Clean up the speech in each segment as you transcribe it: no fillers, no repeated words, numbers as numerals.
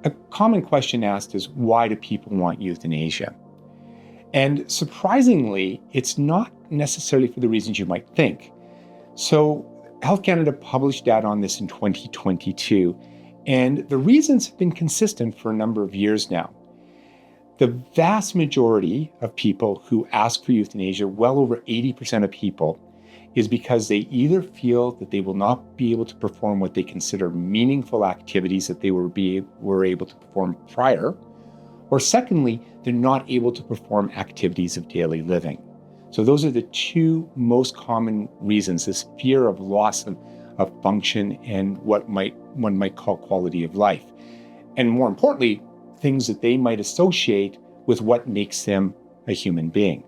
A common question asked is, why do people want euthanasia? And surprisingly, it's not necessarily for the reasons you might think. So Health Canada published data on this in 2022, and the reasons have been consistent for a number of years now. The vast majority of people who ask for euthanasia, well over 80% of people, is because they either feel that they will not be able to perform what they consider meaningful activities that they were able to perform prior, or secondly, they're not able to perform activities of daily living. So those are the two most common reasons, this fear of loss of function and what one might call quality of life. And more importantly, things that they might associate with what makes them a human being,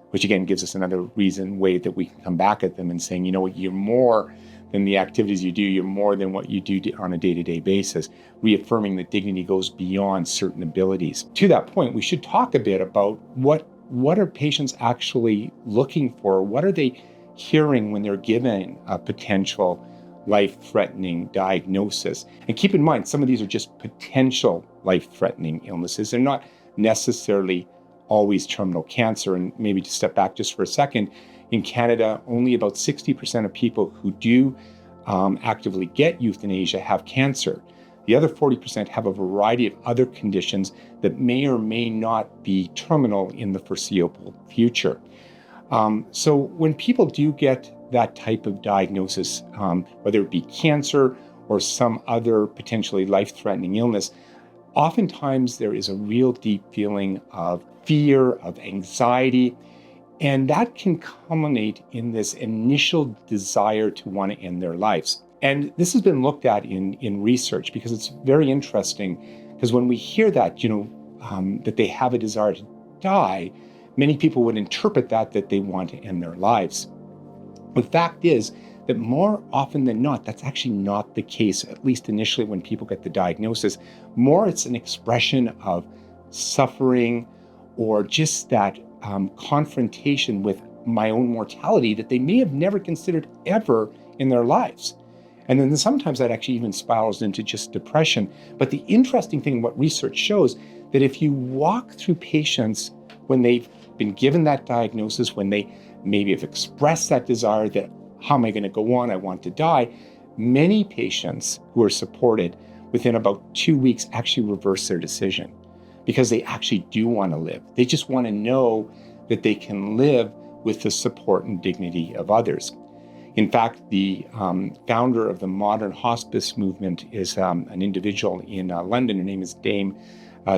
which again gives us another way that we can come back at them and saying, you know what, you're more than the activities you do, you're more than what you do on a day-to-day basis, reaffirming that dignity goes beyond certain abilities. To that point, we should talk a bit about what are patients actually looking for? What are they hearing when they're given a potential life-threatening diagnosis? And keep in mind, some of these are just potential life-threatening illnesses. They're not necessarily always terminal cancer. And maybe to step back just for a second, in Canada, only about 60% of people who do actively get euthanasia have cancer. The other 40% have a variety of other conditions that may or may not be terminal in the foreseeable future. So when people do get that type of diagnosis, whether it be cancer or some other potentially life-threatening illness, oftentimes there is a real deep feeling of fear, of anxiety, and that can culminate in this initial desire to want to end their lives. And this has been looked at in research because it's very interesting, because when we hear that, that they have a desire to die, many people would interpret that they want to end their lives. The fact is that more often than not, that's actually not the case, at least initially when people get the diagnosis. More it's an expression of suffering or just that confrontation with my own mortality that they may have never considered ever in their lives. And then sometimes that actually even spirals into just depression. But the interesting thing, what research shows, that if you walk through patients when they've been given that diagnosis, when they maybe have expressed that desire that, how am I going to go on? I want to die. Many patients who are supported within about 2 weeks actually reverse their decision because they actually do want to live. They just want to know that they can live with the support and dignity of others. In fact, the founder of the modern hospice movement is an individual in London. Her name is Dame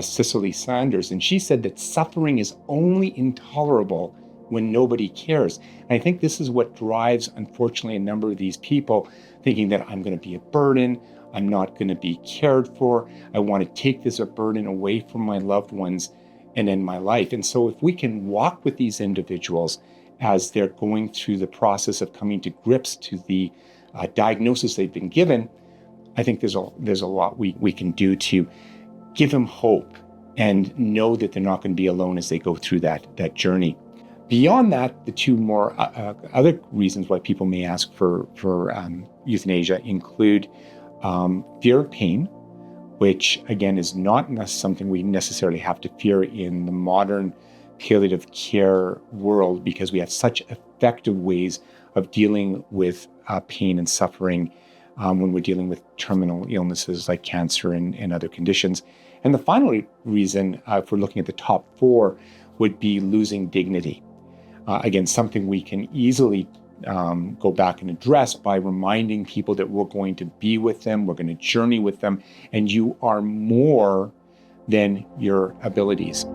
Cicely Sanders, and she said that suffering is only intolerable when nobody cares. And I think this is what drives, unfortunately, a number of these people thinking that I'm going to be a burden, I'm not going to be cared for, I want to take this a burden away from my loved ones and end my life. And so if we can walk with these individuals as they're going through the process of coming to grips to the diagnosis they've been given, I think there's a lot we can do to give them hope and know that they're not going to be alone as they go through that journey. Beyond that, the two more other reasons why people may ask for euthanasia include fear of pain, which again is not something we necessarily have to fear in the modern palliative care world because we have such effective ways of dealing with pain and suffering when we're dealing with terminal illnesses like cancer and other conditions. And the final reason, if we're looking at the top four, would be losing dignity. Again, something we can easily go back and address by reminding people that we're going to be with them, we're going to journey with them, and you are more than your abilities.